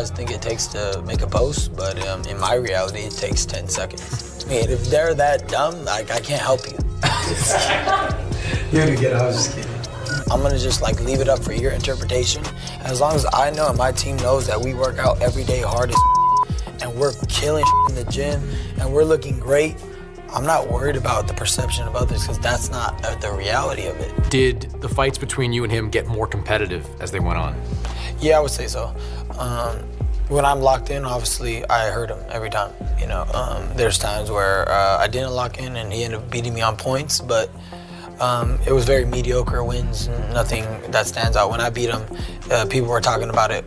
guys think it takes to make a post, but in my reality, it takes 10 seconds. I mean, if they're that dumb, like, I can't help you. You're gonna get it, I was just kidding. I'm gonna just like leave it up for your interpretation. As long as I know and my team knows that we work out every day hard as and we're killing in the gym and we're looking great, I'm not worried about the perception of others because that's not the reality of it. Did the fights between you and him get more competitive as they went on? Yeah, I would say so. When I'm locked in, obviously, I hurt him every time. You know, there's times where I didn't lock in and he ended up beating me on points, but it was very mediocre wins, nothing that stands out. When I beat him, people were talking about it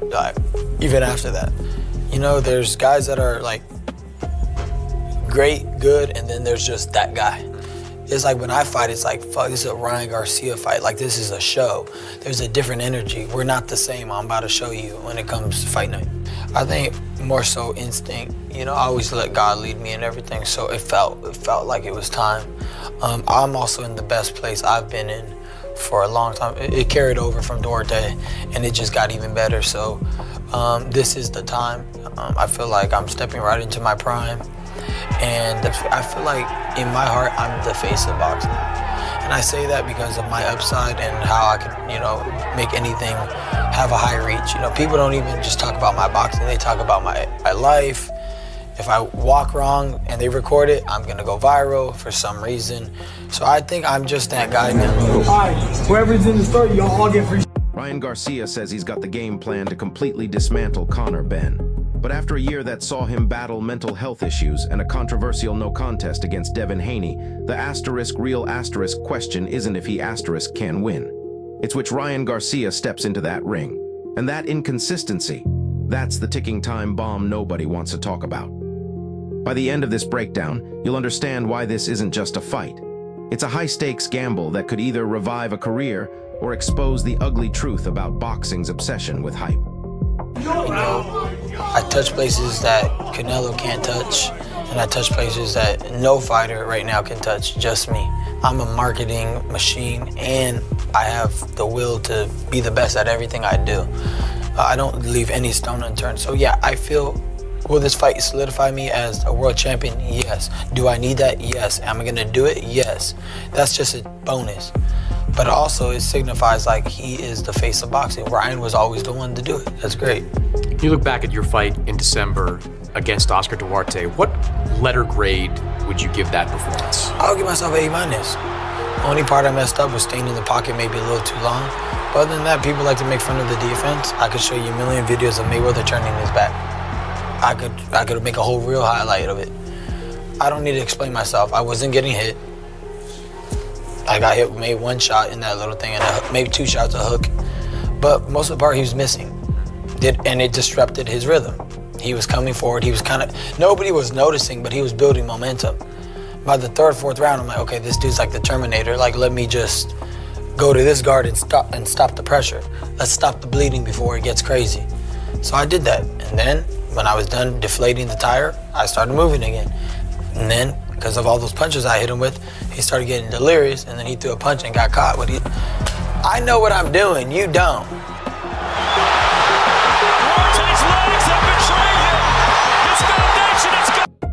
even after that. You know, there's guys that are like great, good, and then there's just that guy. It's like when I fight, it's like, fuck, this is a Ryan Garcia fight. Like, this is a show. There's a different energy. We're not the same. I'm about to show you when it comes to fight night. I think more so instinct. You know, I always let God lead me and everything, so it felt like it was time. I'm also in the best place I've been in for a long time. It carried over from Duarte, and it just got even better. So this is the time. I feel like I'm stepping right into my prime. And I feel like in my heart, I'm the face of boxing. And I say that because of my upside and how I can, you know, make anything have a high reach. You know, people don't even just talk about my boxing, they talk about my life. If I walk wrong and they record it, I'm gonna go viral for some reason. So I think I'm just that guy now. All right, whoever's in the start, y'all all get free. Ryan Garcia says he's got the game plan to completely dismantle Conor Benn. But after a year that saw him battle mental health issues and a controversial no contest against Devin Haney, the real question isn't if he can win. It's which Ryan Garcia steps into that ring. And that inconsistency, that's the ticking time bomb nobody wants to talk about. By the end of this breakdown, you'll understand why this isn't just a fight. It's a high-stakes gamble that could either revive a career or expose the ugly truth about boxing's obsession with hype. You know, I touch places that Canelo can't touch, and I touch places that no fighter right now can touch, just me. I'm a marketing machine, and I have the will to be the best at everything I do. I don't leave any stone unturned. So yeah, I feel, will this fight solidify me as a world champion? Yes. Do I need that? Yes. Am I gonna do it? Yes. That's just a bonus. But also it signifies like he is the face of boxing. Ryan was always the one to do it. That's great. You look back at your fight in December against Oscar Duarte. What letter grade would you give that performance? I'll give myself A-. The only part I messed up was staying in the pocket maybe a little too long. But other than that, people like to make fun of the defense. I could show you a million videos of Mayweather turning his back. I could make a whole real highlight of it. I don't need to explain myself. I wasn't getting hit. I got hit, made one shot in that little thing, and maybe two shots, a hook. But most of the part, he was missing. And it disrupted his rhythm. He was coming forward. He was nobody was noticing, but he was building momentum. By the third, fourth round, I'm like, okay, this dude's like the Terminator. Like, let me just go to this guard and stop the pressure. Let's stop the bleeding before it gets crazy. So I did that. And then when I was done deflating the tire, I started moving again. And then, because of all those punches I hit him with, he started getting delirious, and then he threw a punch and got caught. I know what I'm doing, you don't.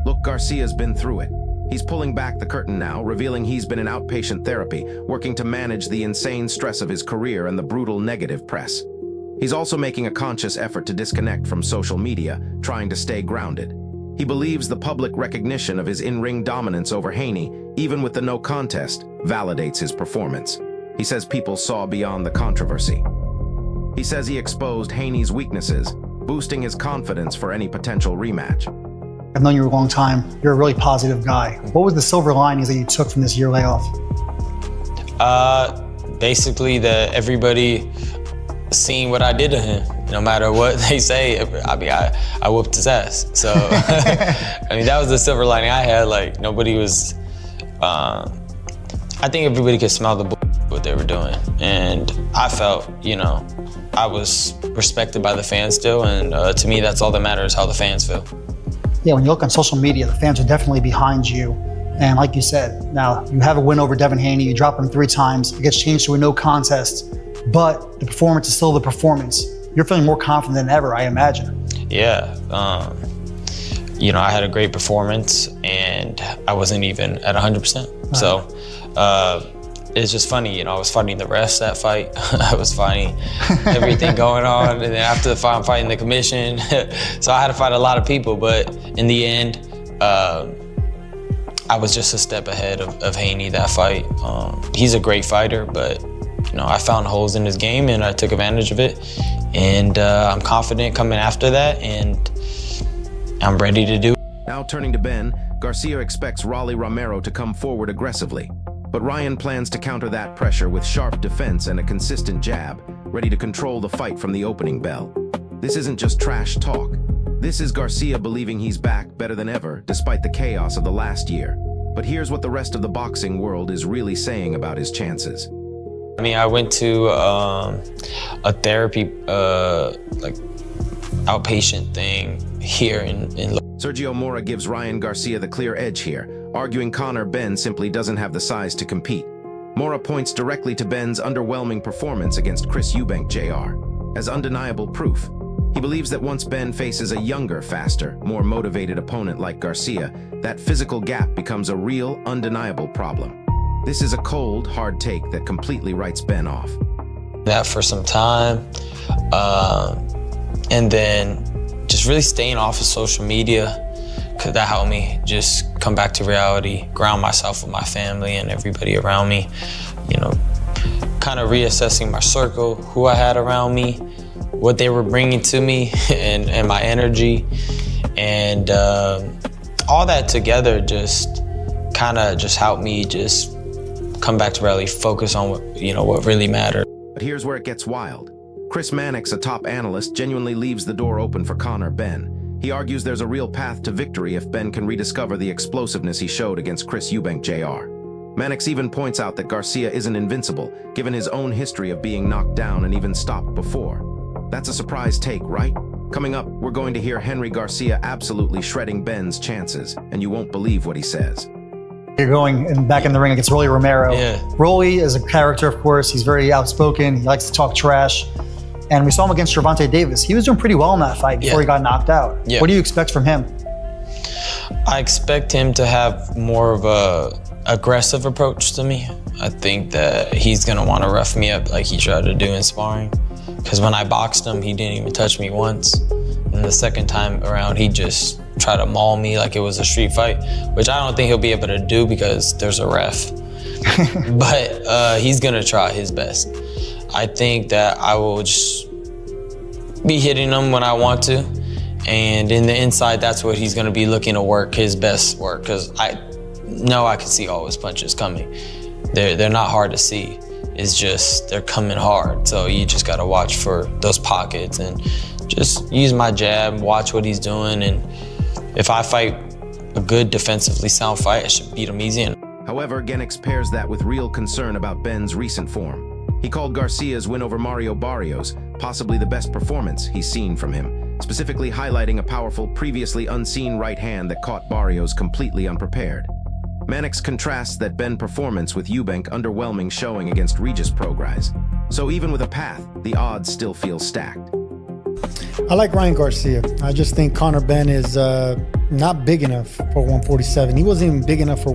Look, Garcia's been through it. He's pulling back the curtain now, revealing he's been in outpatient therapy, working to manage the insane stress of his career and the brutal negative press. He's also making a conscious effort to disconnect from social media, trying to stay grounded. He believes the public recognition of his in-ring dominance over Haney, even with the no contest, validates his performance. He says people saw beyond the controversy. He says he exposed Haney's weaknesses, boosting his confidence for any potential rematch. I've known you a long time. You're a really positive guy. What was the silver linings that you took from this year layoff? Basically that everybody seen what I did to him. No matter what they say, I whooped his ass. So, I mean, that was the silver lining I had. Like, nobody was, I think everybody could smell the what they were doing. And I felt, you know, I was respected by the fans still. And to me, that's all that matters, how the fans feel. Yeah, when you look on social media, the fans are definitely behind you. And like you said, now you have a win over Devin Haney, you drop him 3 times, it gets changed to a no contest, but the performance is still the performance. You're feeling more confident than ever, I imagine. Yeah. You know, I had a great performance and I wasn't even at 100%. So it's just funny, you know, I was fighting the refs that fight. I was fighting everything going on. And then after the fight, I'm fighting the commission. So I had to fight a lot of people, but in the end, I was just a step ahead of Haney that fight. He's a great fighter, but you know, I found holes in his game and I took advantage of it. And I'm confident coming after that, and I'm ready to do it. Now turning to Benn, Garcia expects Rolly Romero to come forward aggressively. But Ryan plans to counter that pressure with sharp defense and a consistent jab, ready to control the fight from the opening bell. This isn't just trash talk. This is Garcia believing he's back better than ever, despite the chaos of the last year. But here's what the rest of the boxing world is really saying about his chances. I mean, I went to a therapy, like outpatient thing here in Sergio Mora gives Ryan Garcia the clear edge here, arguing Conor Benn simply doesn't have the size to compete. Mora points directly to Benn's underwhelming performance against Chris Eubank Jr. as undeniable proof. He believes that once Benn faces a younger, faster, more motivated opponent like Garcia, that physical gap becomes a real, undeniable problem. This is a cold, hard take that completely writes Benn off. That for some time, and then just really staying off of social media, because that helped me just come back to reality, ground myself with my family and everybody around me, you know, kind of reassessing my circle, who I had around me, what they were bringing to me, and my energy, and all that together just kind of just helped me just come back to reality, focus on what, you know, what really mattered. But here's where it gets wild. Chris Mannix, a top analyst, genuinely leaves the door open for Conor Benn. He argues there's a real path to victory if Benn can rediscover the explosiveness he showed against Chris Eubank Jr. Mannix even points out that Garcia isn't invincible, given his own history of being knocked down and even stopped before. That's a surprise take, right? Coming up, we're going to hear Henry Garcia absolutely shredding Benn's chances, and you won't believe what he says. You're going back in the ring against Rolly Romero. Yeah. Rolly is a character, of course. He's very outspoken. He likes to talk trash. And we saw him against Gervonta Davis. He was doing pretty well in that fight before he got knocked out. Yeah. What do you expect from him? I expect him to have more of a aggressive approach to me. I think that he's gonna want to rough me up like he tried to do in sparring. Because when I boxed him, he didn't even touch me once. And the second time around, he just tried to maul me like it was a street fight, which I don't think he'll be able to do because there's a ref. But he's gonna try his best. I think that I will just be hitting him when I want to. And in the inside, that's what he's gonna be looking to work his best work, because I know I can see all his punches coming. They're not hard to see. It's just, they're coming hard. So you just gotta watch for those pockets and just use my jab, watch what he's doing. And if I fight a good defensively sound fight, I should beat him easy. However, Genix pairs that with real concern about Benn's recent form. He called Garcia's win over Mario Barrios possibly the best performance he's seen from him, specifically highlighting a powerful, previously unseen right hand that caught Barrios completely unprepared. Mannix contrasts that Benn performance with Eubank underwhelming showing against Regis Prograis. So even with a path, the odds still feel stacked. I like Ryan Garcia. I just think Conor Benn is not big enough for 147. He wasn't even big enough for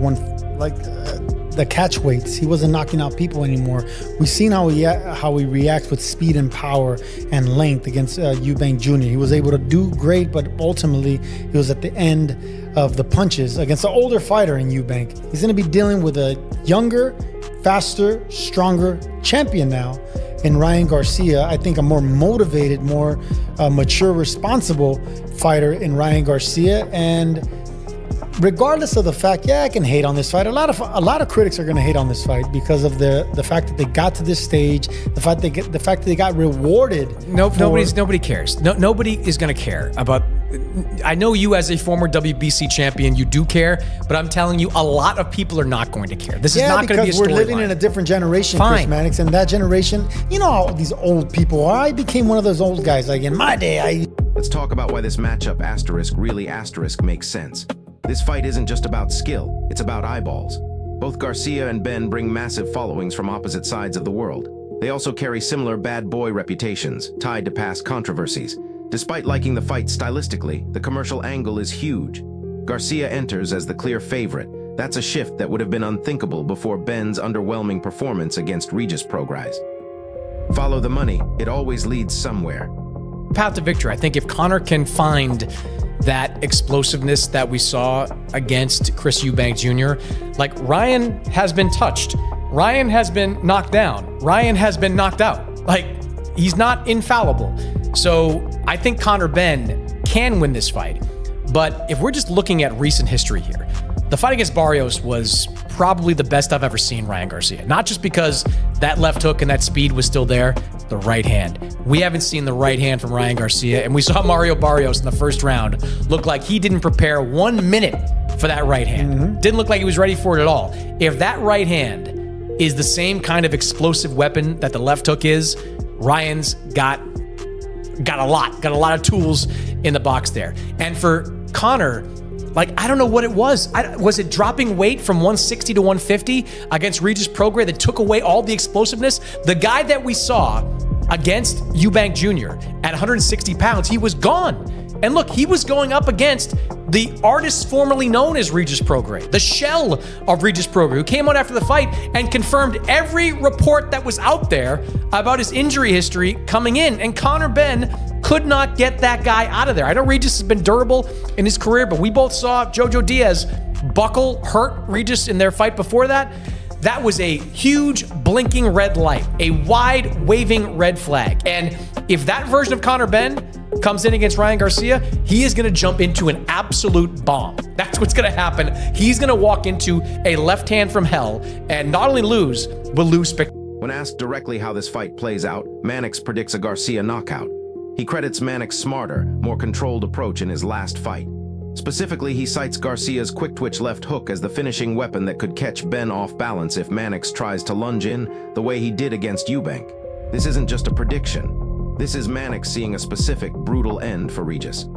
the catch weights. He wasn't knocking out people anymore. We've seen how he reacts with speed and power and length against Eubank Jr. He was able to do great, but ultimately he was at the end of the punches against an older fighter in Eubank. He's going to be dealing with a younger, faster, stronger champion now in Ryan Garcia. I think a more motivated, more mature, responsible fighter in Ryan Garcia. And regardless of the fact, I can hate on this fight. A lot of critics are going to hate on this fight because of the fact that they got to this stage, the fact that they got rewarded. Nobody cares. Nobody is going to care about. I know you as a former WBC champion, you do care, but I'm telling you, a lot of people are not going to care. This is not going to be a storyline. Because we're living in a different generation, Chris Mannix, and that generation, you know how these old people are. I became one of those old guys. Like in my day, Let's talk about why this matchup really makes sense. This fight isn't just about skill, it's about eyeballs. Both Garcia and Benn bring massive followings from opposite sides of the world. They also carry similar bad boy reputations, tied to past controversies. Despite liking the fight stylistically, the commercial angle is huge. Garcia enters as the clear favorite. That's a shift that would have been unthinkable before Benn's underwhelming performance against Regis Prograis. Follow the money, it always leads somewhere. Path to victory. I think if Conor can find that explosiveness that we saw against Chris Eubank Jr., like Ryan has been touched. Ryan has been knocked down. Ryan has been knocked out. Like, he's not infallible. So I think Conor Benn can win this fight. But if we're just looking at recent history here, the fight against Barrios was probably the best I've ever seen Ryan Garcia. Not just because that left hook and that speed was still there, the right hand. We haven't seen the right hand from Ryan Garcia, and we saw Mario Barrios in the first round look like he didn't prepare 1 minute for that right hand. Didn't look like he was ready for it at all. If that right hand is the same kind of explosive weapon that the left hook is, Ryan's got a lot of tools in the box there. And for Conor, like, I don't know what it was. Was it dropping weight from 160 to 150 against Regis Prograis that took away all the explosiveness? The guy that we saw against Eubank Jr. at 160 pounds, he was gone. And look, he was going up against the artist formerly known as Regis Prograis, the shell of Regis Prograis, who came out after the fight and confirmed every report that was out there about his injury history coming in. And Conor Benn could not get that guy out of there. I know Regis has been durable in his career, but we both saw Jojo Diaz buckle, hurt Regis in their fight before that. That was a huge blinking red light, a wide waving red flag. And if that version of Conor Benn comes in against Ryan Garcia, he is going to jump into an absolute bomb. That's what's going to happen. He's going to walk into a left hand from hell and not only lose, but lose spectacularly. When asked directly how this fight plays out, Mannix predicts a Garcia knockout. He credits Mannix's smarter, more controlled approach in his last fight. Specifically, he cites Garcia's quick-twitch left hook as the finishing weapon that could catch Benn off balance if Mannix tries to lunge in the way he did against Eubank. This isn't just a prediction. This is Mannix seeing a specific, brutal end for Regis.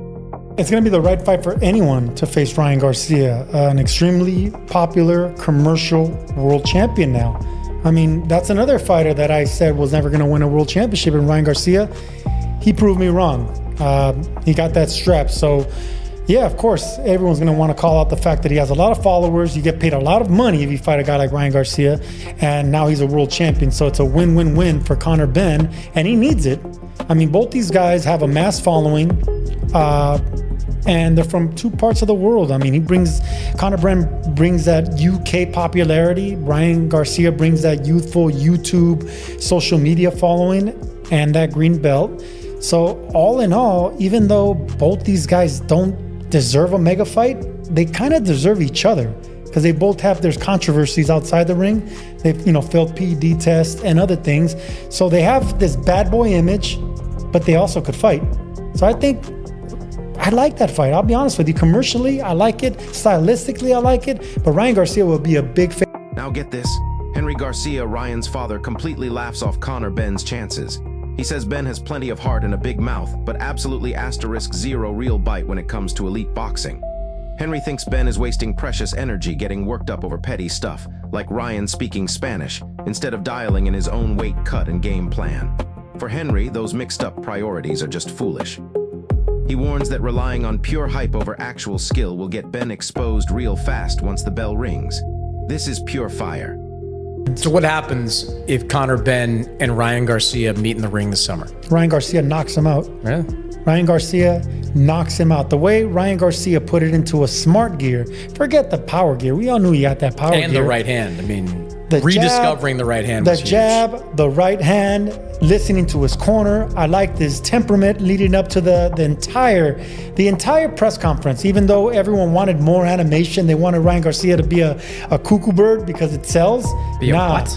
It's going to be the right fight for anyone to face Ryan Garcia, an extremely popular commercial world champion now. I mean, that's another fighter that I said was never going to win a world championship, and Ryan Garcia, he proved me wrong. He got that strap. So, yeah, of course, everyone's going to want to call out the fact that he has a lot of followers. You get paid a lot of money if you fight a guy like Ryan Garcia, and now he's a world champion. So it's a win-win-win for Conor Benn, and he needs it. I mean, both these guys have a mass following, and they're from two parts of the world. I mean, Conor Benn brings that UK popularity. Ryan Garcia brings that youthful YouTube social media following and that green belt. So all in all, even though both these guys don't deserve a mega fight, they kind of deserve each other because they both have their controversies outside the ring. They've, failed PED tests and other things. So they have this bad boy image, but they also could fight. So I think I like that fight. I'll be honest with you. Commercially, I like it. Stylistically, I like it. But Ryan Garcia will be a big fan. Now get this. Henry Garcia, Ryan's father, completely laughs off Conor Benn's chances. He says Benn has plenty of heart and a big mouth, but absolutely *0 real bite when it comes to elite boxing. Henry thinks Benn is wasting precious energy getting worked up over petty stuff, like Ryan speaking Spanish, instead of dialing in his own weight cut and game plan. For Henry, those mixed-up priorities are just foolish. He warns that relying on pure hype over actual skill will get Benn exposed real fast once the bell rings. This is pure fire. So what happens if Conor Benn and Ryan Garcia meet in the ring this summer? Ryan Garcia knocks him out. Yeah. Ryan Garcia knocks him out. The way Ryan Garcia put it into a smart gear, forget the power gear. We all knew he had that power gear. And the right hand. I mean, the rediscovering the right hand was huge. The jab, the right hand, listening to his corner. I liked his temperament leading up to the entire press conference. Even though everyone wanted more animation, they wanted Ryan Garcia to be a cuckoo bird because it sells. Be a what?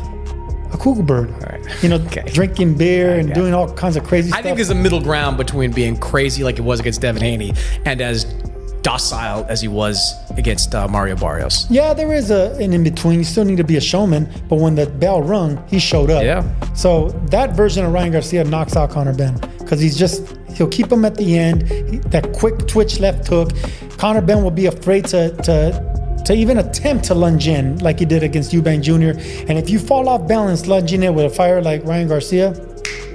A cuckoo bird. All right. Okay. Drinking beer and doing all kinds of crazy stuff. I think there's a middle ground between being crazy like it was against Devin Haney and as docile as he was against Mario Barrios. Yeah, there is an in-between. You still need to be a showman, but when the bell rung, he showed up. Yeah. So that version of Ryan Garcia knocks out Conor Benn because he'll keep him at the end. That quick twitch left hook. Conor Benn will be afraid to even attempt to lunge in like he did against Eubank Jr. And if you fall off balance lunging in with a fighter like Ryan Garcia,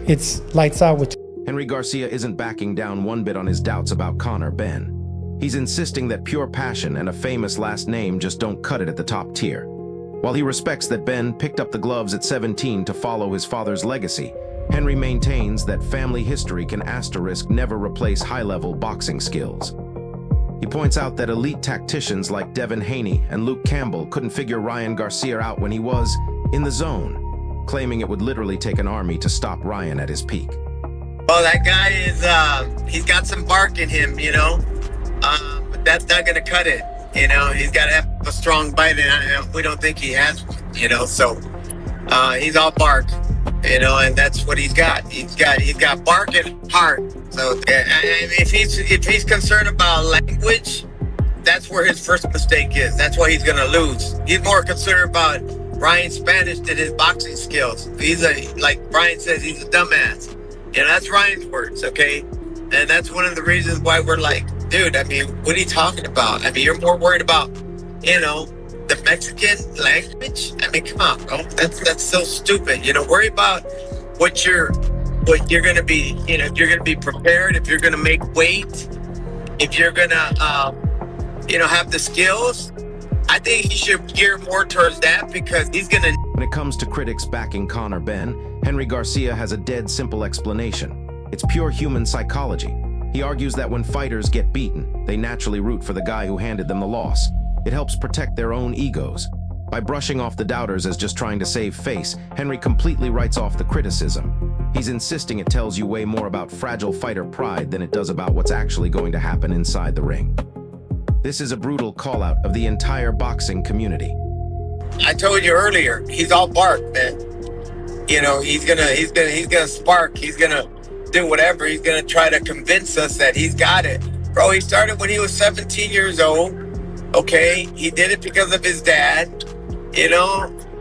it's lights out with. Henry Garcia isn't backing down one bit on his doubts about Conor Benn. He's insisting that pure passion and a famous last name just don't cut it at the top tier. While he respects that Benn picked up the gloves at 17 to follow his father's legacy, Henry maintains that family history can never replace high-level boxing skills. He points out that elite tacticians like Devin Haney and Luke Campbell couldn't figure Ryan Garcia out when he was in the zone, claiming it would literally take an army to stop Ryan at his peak. Well, that guy is, he's got some bark in him, but that's not going to cut it. He's got to have a strong bite, and we don't think he has one, so he's all bark, and that's what he's got. He's got bark and heart. So if he's concerned about language, that's where his first mistake is. That's why he's going to lose. He's more concerned about Ryan's Spanish than his boxing skills. Like Brian says, he's a dumbass. That's Ryan's words, okay? And that's one of the reasons why we're like, dude, what are you talking about? You're more worried about, the Mexican language? Come on, bro. That's so stupid. Worry about what you're gonna be, if you're gonna be prepared, if you're gonna make weight, if you're gonna have the skills. I think he should gear more towards that because he's gonna. When it comes to critics backing Conor Benn, Henry Garcia has a dead simple explanation. It's pure human psychology. He argues that when fighters get beaten, they naturally root for the guy who handed them the loss. It helps protect their own egos. By brushing off the doubters as just trying to save face, Henry completely writes off the criticism. He's insisting it tells you way more about fragile fighter pride than it does about what's actually going to happen inside the ring. This is a brutal call-out of the entire boxing community. I told you earlier, he's all bark, man. He's gonna spark. He's gonna do whatever. He's gonna try to convince us that he's got it. Bro, he started when he was 17 years old. Okay, he did it because of his dad.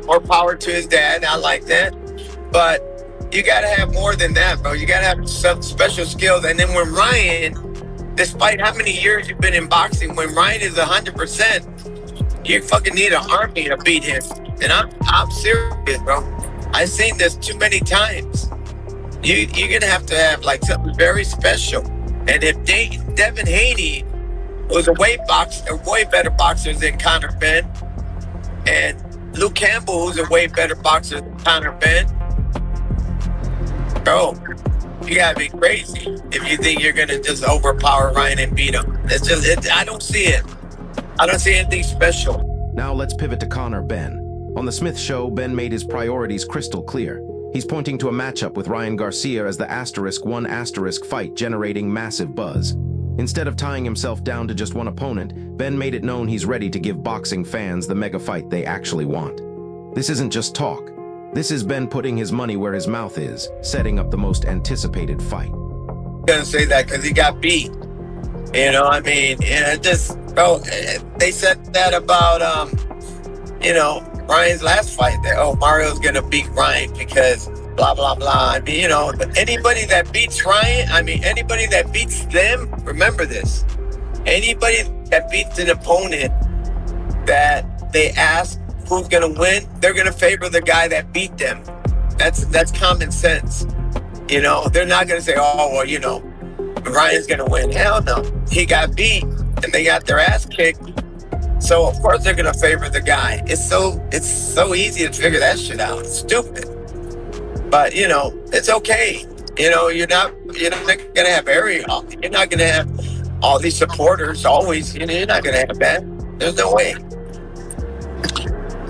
More power to his dad. I like that. But you gotta have more than that, bro. You gotta have some special skills. And then when Ryan, despite how many years you've been in boxing, when Ryan is 100%, you fucking need an army to beat him. And I'm serious, bro. I've seen this too many times. You're gonna have to have like something very special. And if Devin Haney was a way better boxer than Conor Benn, and Luke Campbell, who's a way better boxer than Conor Benn, bro, you gotta be crazy if you think you're gonna just overpower Ryan and beat him. I don't see it. I don't see anything special. Now let's pivot to Conor Benn. On The Smith Show, Benn made his priorities crystal clear. He's pointing to a matchup with Ryan Garcia as the *1* fight, generating massive buzz. Instead of tying himself down to just one opponent, Benn made it known he's ready to give boxing fans the mega fight they actually want. This isn't just talk. This is Benn putting his money where his mouth is, setting up the most anticipated fight. I'm gonna say that because he got beat. Bro, they said that about, Ryan's last fight. That, Mario's gonna beat Ryan because blah, blah, blah. Anybody that beats Ryan, anybody that beats them, remember this. Anybody that beats an opponent that they ask who's gonna win, they're gonna favor the guy that beat them. That's common sense. They're not gonna say, Ryan's gonna win. Hell no. He got beat and they got their ass kicked. So of course they're gonna favor the guy. It's so easy to figure that shit out. It's stupid. But it's okay. You're not gonna have all these supporters always. You're not gonna have that. There's no way.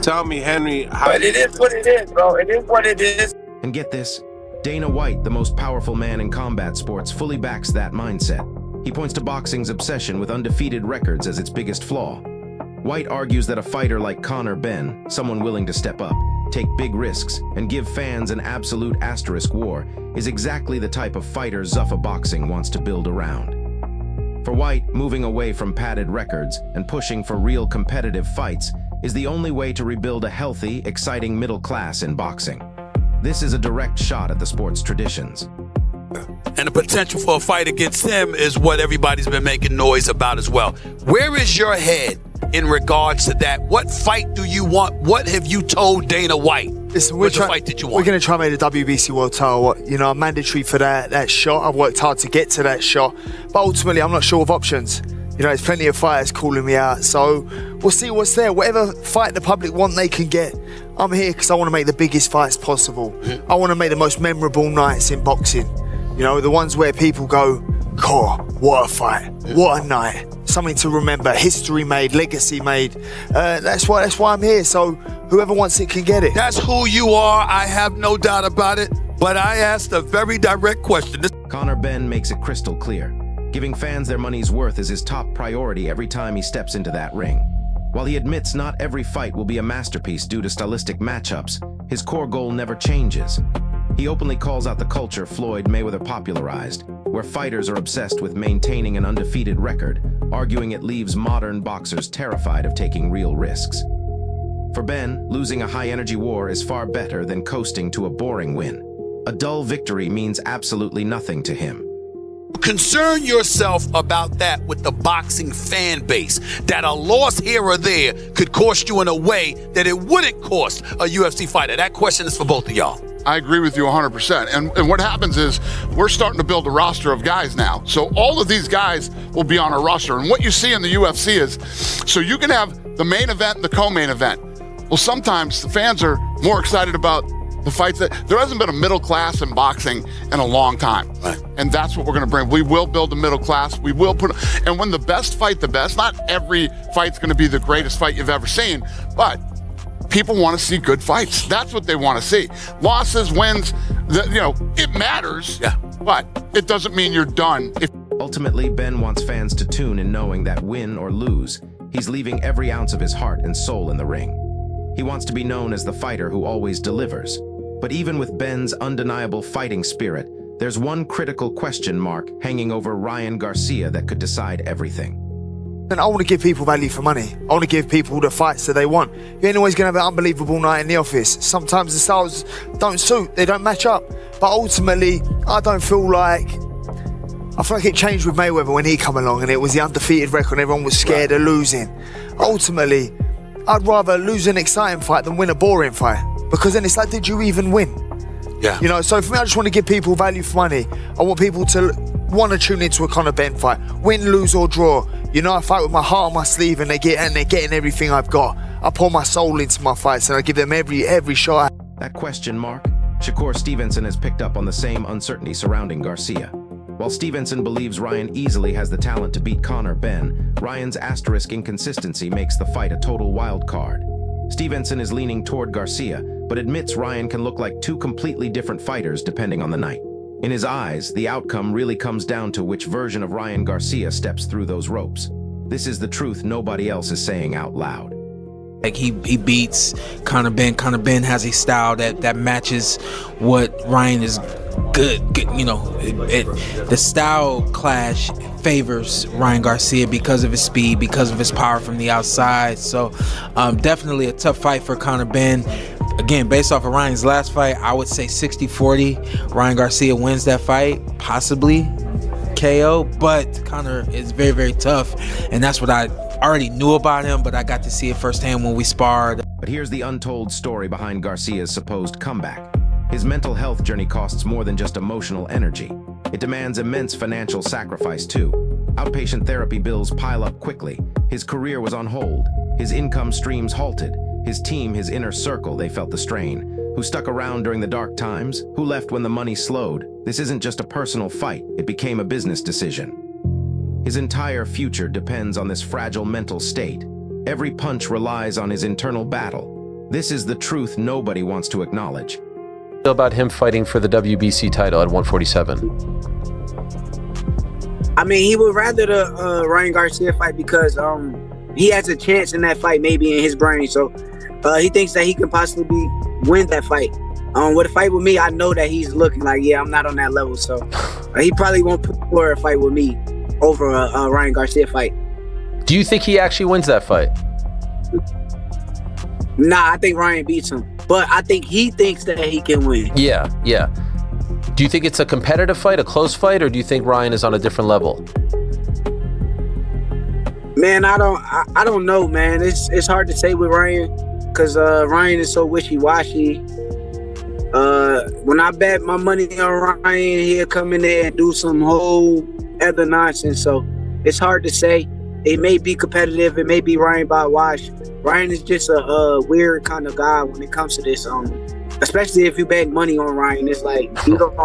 Tell me, Henry, but it is what it is, bro. It is what it is. And get this, Dana White, the most powerful man in combat sports, fully backs that mindset. He points to boxing's obsession with undefeated records as its biggest flaw. White argues that a fighter like Conor Benn, someone willing to step up, take big risks, and give fans an absolute war, is exactly the type of fighter Zuffa Boxing wants to build around. For White, moving away from padded records and pushing for real competitive fights is the only way to rebuild a healthy, exciting middle class in boxing. This is a direct shot at the sport's traditions. And the potential for a fight against him is what everybody's been making noise about as well. Where is your head in regards to that? What fight do you want? What have you told Dana White Listen, What's the fight that you want? We're going to try and make the WBC world title, you know, mandatory for that shot. I've worked hard to get to that shot, but ultimately I'm not sure of options. You know, there's plenty of fighters calling me out, so we'll see what's there. Whatever fight the public want, they can get. I'm here because I want to make the biggest fights possible. I want to make the most memorable nights in boxing. You know, the ones where people go, "Core, what a fight, what a night." Something to remember, history made, legacy made. That's why I'm here. So whoever wants it can get it. That's who you are. I have no doubt about it. But I asked a very direct question. Conor Benn makes it crystal clear. Giving fans their money's worth is his top priority every time he steps into that ring. While he admits not every fight will be a masterpiece due to stylistic matchups, his core goal never changes. He openly calls out the culture Floyd Mayweather popularized, where fighters are obsessed with maintaining an undefeated record, arguing it leaves modern boxers terrified of taking real risks. For Benn, losing a high-energy war is far better than coasting to a boring win. A dull victory means absolutely nothing to him. Concern yourself about that with the boxing fan base, that a loss here or there could cost you in a way that it wouldn't cost a UFC fighter. That question is for both of y'all. I agree with you 100%. And what happens is we're starting to build a roster of guys now. So all of these guys will be on a roster. And what you see in the UFC is, so you can have the main event and the co-main event. Well, sometimes the fans are more excited about the fights that there hasn't been a middle class in boxing in a long time. Right. And that's what we're going to bring. We will build a middle class. We will and when the best fight the best, not every fight's going to be the greatest fight you've ever seen, but people want to see good fights. That's what they want to see. Losses, wins, it matters, but it doesn't mean you're done. Ultimately, Benn wants fans to tune in knowing that win or lose, he's leaving every ounce of his heart and soul in the ring. He wants to be known as the fighter who always delivers. But even with Benn's undeniable fighting spirit, there's one critical question mark hanging over Ryan Garcia that could decide everything. And I want to give people value for money. I want to give people the fights that they want. You ain't always going to have an unbelievable night in the office. Sometimes the styles don't suit, they don't match up. But ultimately, I feel like it changed with Mayweather when he came along and it was the undefeated record and everyone was scared of losing. Ultimately, I'd rather lose an exciting fight than win a boring fight. Because then it's like, did you even win? Yeah. You know, so for me, I just want to give people value for money. I want people to want to tune into a Conor Benn fight. Win, lose or draw. You know, I fight with my heart on my sleeve and they're getting everything I've got. I pour my soul into my fights and I give them every shot. That question mark? Shakur Stevenson has picked up on the same uncertainty surrounding Garcia. While Stevenson believes Ryan easily has the talent to beat Conor Benn, Ryan's asterisk inconsistency makes the fight a total wild card. Stevenson is leaning toward Garcia, but admits Ryan can look like two completely different fighters depending on the night. In his eyes, the outcome really comes down to which version of Ryan Garcia steps through those ropes. This is the truth nobody else is saying out loud. Like he beats Conor Benn. Conor Benn has a style that matches what Ryan is good. The style clash favors Ryan Garcia because of his speed, because of his power from the outside. So definitely a tough fight for Conor Benn. Again, based off of Ryan's last fight, I would say 60-40. Ryan Garcia wins that fight, possibly KO, but Conor is very, very tough, and that's what I already knew about him, but I got to see it firsthand when we sparred. But here's the untold story behind Garcia's supposed comeback. His mental health journey costs more than just emotional energy. It demands immense financial sacrifice too. Outpatient therapy bills pile up quickly. His career was on hold. His income streams halted. His team, his inner circle, they felt the strain. Who stuck around during the dark times? Who left when the money slowed? This isn't just a personal fight. It became a business decision. His entire future depends on this fragile mental state. Every punch relies on his internal battle. This is the truth nobody wants to acknowledge. About him fighting for the WBC title at 147. I mean, he would rather the Ryan Garcia fight because he has a chance in that fight, maybe in his brain. So he thinks that he can possibly win that fight. With a fight with me, I know that he's looking like, yeah, I'm not on that level. So he probably won't put for a fight with me over a Ryan Garcia fight. Do you think he actually wins that fight? Nah, I think Ryan beats him. But I think he thinks that he can win. Yeah. Do you think it's a competitive fight, a close fight, or do you think Ryan is on a different level? Man, I don't know, man. It's hard to say with Ryan. because Ryan is so wishy-washy. When I bet my money on Ryan, he'll come in there and do some whole other nonsense. So it's hard to say. It may be competitive. It may be Ryan by wash. Ryan is just a weird kind of guy when it comes to this. Especially if you bet money on Ryan, it's like you don't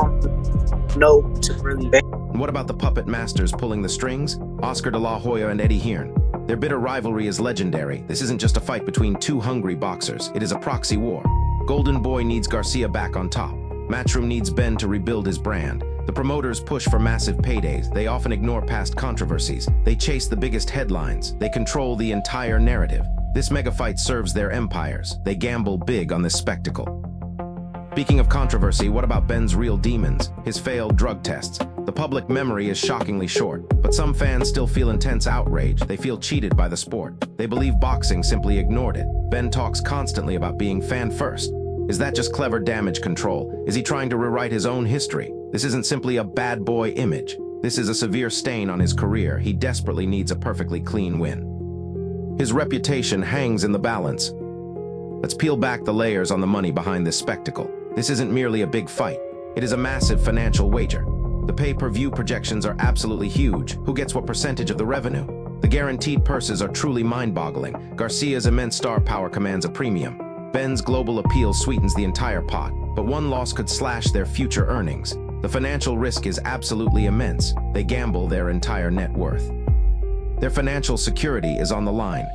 know to really bet. What about the puppet masters pulling the strings? Oscar de la Hoya and Eddie Hearn. Their bitter rivalry is legendary. This isn't just a fight between two hungry boxers. It is a proxy war. Golden Boy needs Garcia back on top. Matchroom needs Benn to rebuild his brand. The promoters push for massive paydays. They often ignore past controversies. They chase the biggest headlines. They control the entire narrative. This mega fight serves their empires. They gamble big on this spectacle. Speaking of controversy, what about Benn's real demons? His failed drug tests. The public memory is shockingly short, but some fans still feel intense outrage. They feel cheated by the sport. They believe boxing simply ignored it. Benn talks constantly about being fan first. Is that just clever damage control? Is he trying to rewrite his own history? This isn't simply a bad boy image. This is a severe stain on his career. He desperately needs a perfectly clean win. His reputation hangs in the balance. Let's peel back the layers on the money behind this spectacle. This isn't merely a big fight. It is a massive financial wager. The pay-per-view projections are absolutely huge. Who gets what percentage of the revenue? The guaranteed purses are truly mind-boggling. Garcia's immense star power commands a premium. Benn's global appeal sweetens the entire pot, but one loss could slash their future earnings. The financial risk is absolutely immense. They gamble their entire net worth. Their financial security is on the line.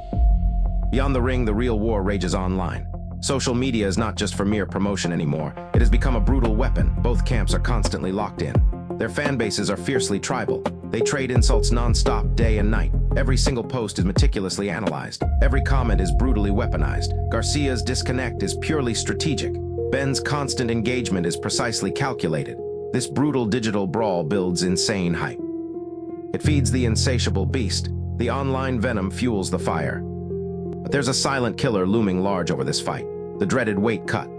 Beyond the ring, the real war rages online. Social media is not just for mere promotion anymore. It has become a brutal weapon. Both camps are constantly locked in. Their fan bases are fiercely tribal. They trade insults non-stop, day and night. Every single post is meticulously analyzed. Every comment is brutally weaponized. Garcia's disconnect is purely strategic. Benn's constant engagement is precisely calculated. This brutal digital brawl builds insane hype. It feeds the insatiable beast. The online venom fuels the fire. But there's a silent killer looming large over this fight. The dreaded weight cut.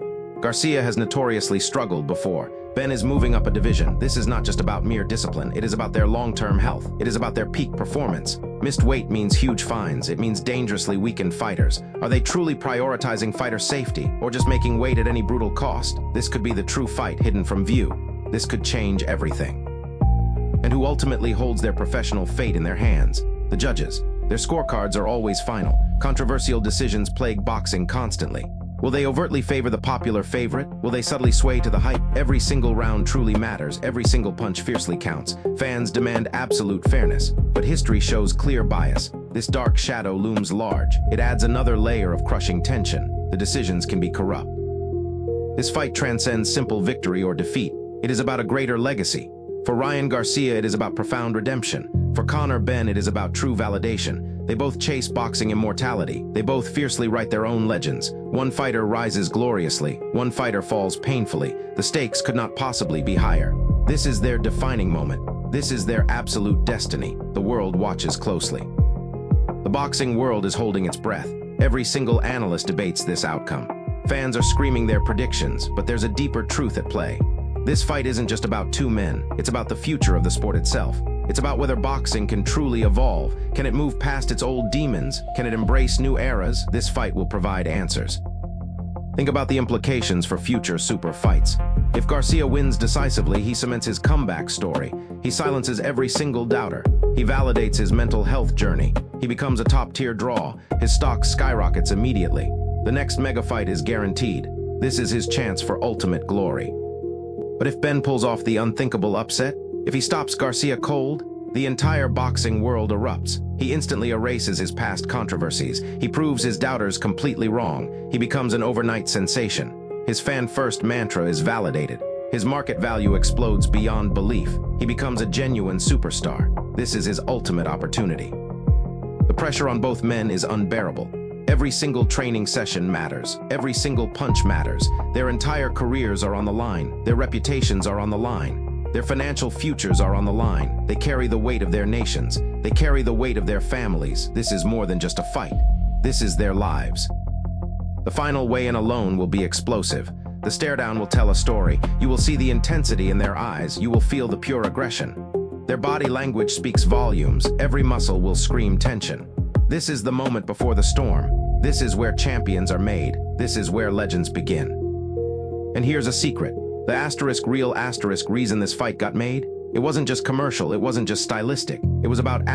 Garcia has notoriously struggled before. Benn is moving up a division. This is not just about mere discipline. It is about their long-term health. It is about their peak performance. Missed weight means huge fines. It means dangerously weakened fighters. Are they truly prioritizing fighter safety or just making weight at any brutal cost? This could be the true fight hidden from view. This could change everything. And who ultimately holds their professional fate in their hands? The judges. Their scorecards are always final. Controversial decisions plague boxing constantly. Will they overtly favor the popular favorite? Will they subtly sway to the hype? Every single round truly matters. Every single punch fiercely counts. Fans demand absolute fairness. But history shows clear bias. This dark shadow looms large. It adds another layer of crushing tension. The decisions can be corrupt. This fight transcends simple victory or defeat. It is about a greater legacy. For Ryan Garcia, it is about profound redemption. For Conor Benn, it is about true validation. They both chase boxing immortality. They both fiercely write their own legends. One fighter rises gloriously. One fighter falls painfully. The stakes could not possibly be higher. This is their defining moment. This is their absolute destiny. The world watches closely. The boxing world is holding its breath. Every single analyst debates this outcome. Fans are screaming their predictions, but there's a deeper truth at play. This fight isn't just about two men. It's about the future of the sport itself. It's about whether boxing can truly evolve. Can it move past its old demons? Can it embrace new eras? This fight will provide answers. Think about the implications for future super fights. If Garcia wins decisively, he cements his comeback story. He silences every single doubter. He validates his mental health journey. He becomes a top-tier draw. His stock skyrockets immediately. The next mega fight is guaranteed. This is his chance for ultimate glory. But if Benn pulls off the unthinkable upset, if he stops Garcia cold, the entire boxing world erupts. He instantly erases his past controversies. He proves his doubters completely wrong. He becomes an overnight sensation. His fan-first mantra is validated. His market value explodes beyond belief. He becomes a genuine superstar. This is his ultimate opportunity. The pressure on both men is unbearable. Every single training session matters. Every single punch matters. Their entire careers are on the line. Their reputations are on the line. Their financial futures are on the line. They carry the weight of their nations. They carry the weight of their families. This is more than just a fight. This is their lives. The final weigh-in alone will be explosive. The stare-down will tell a story. You will see the intensity in their eyes. You will feel the pure aggression. Their body language speaks volumes. Every muscle will scream tension. This is the moment before the storm. This is where champions are made. This is where legends begin. And here's a secret. The real reason this fight got made? It wasn't just commercial, it wasn't just stylistic. It was about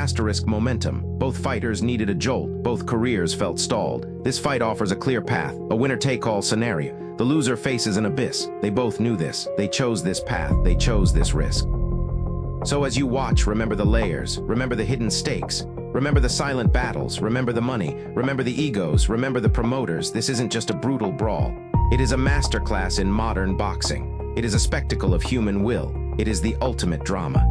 momentum. Both fighters needed a jolt, both careers felt stalled. This fight offers a clear path, a winner-take-all scenario. The loser faces an abyss. They both knew this. They chose this path, they chose this risk. So as you watch, remember the layers, remember the hidden stakes, remember the silent battles, remember the money, remember the egos, remember the promoters. This isn't just a brutal brawl. It is a masterclass in modern boxing. It is a spectacle of human will. It is the ultimate drama.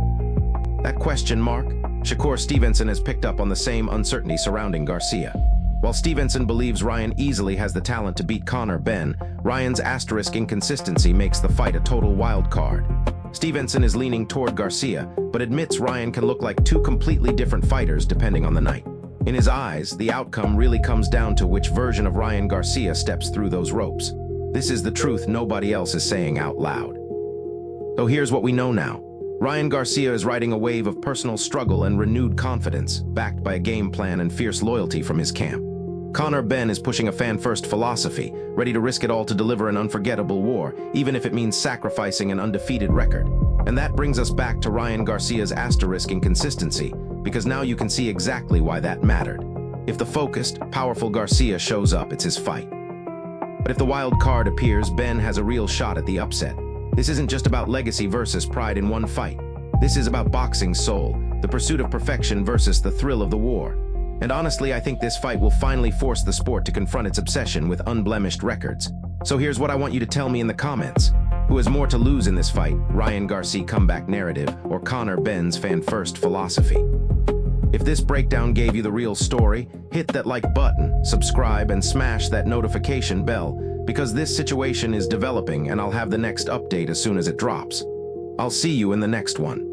That question mark? Shakur Stevenson has picked up on the same uncertainty surrounding Garcia. While Stevenson believes Ryan easily has the talent to beat Conor Benn, Ryan's inconsistency makes the fight a total wild card. Stevenson is leaning toward Garcia, but admits Ryan can look like two completely different fighters depending on the night. In his eyes, the outcome really comes down to which version of Ryan Garcia steps through those ropes. This is the truth nobody else is saying out loud. So here's what we know now. Ryan Garcia is riding a wave of personal struggle and renewed confidence, backed by a game plan and fierce loyalty from his camp. Conor Benn is pushing a fan-first philosophy, ready to risk it all to deliver an unforgettable war, even if it means sacrificing an undefeated record. And that brings us back to Ryan Garcia's inconsistency, because now you can see exactly why that mattered. If the focused, powerful Garcia shows up, it's his fight. But if the wild card appears, Benn has a real shot at the upset. This isn't just about legacy versus pride in one fight. This is about boxing's soul, the pursuit of perfection versus the thrill of the war. And honestly, I think this fight will finally force the sport to confront its obsession with unblemished records. So here's what I want you to tell me in the comments. Who has more to lose in this fight, Ryan Garcia comeback narrative or Conor Benn's fan-first philosophy? If this breakdown gave you the real story, hit that like button, subscribe, and smash that notification bell, because this situation is developing and I'll have the next update as soon as it drops. I'll see you in the next one.